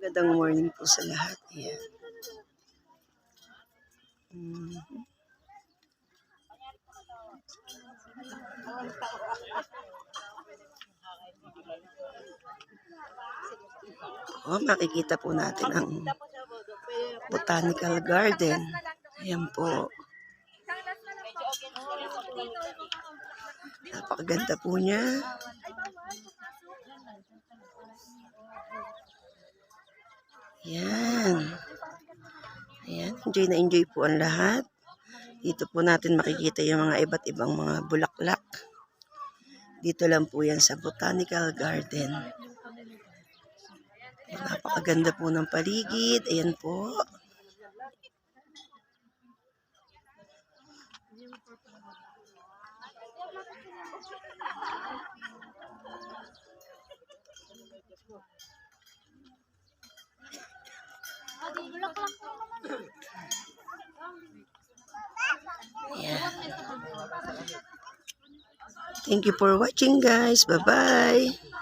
Magandang morning po sa lahat. Ayan. Makikita po natin ang botanical garden. Ayan po. Napakaganda po niya. Ayan. Ayan. Enjoy na enjoy po ang lahat. Dito po natin makikita yung mga iba't ibang mga bulaklak. Dito lang po yan sa Botanical Garden. Napakaganda po ng paligid. Ayan po. Ayan. Thank you for watching, guys. Bye-bye.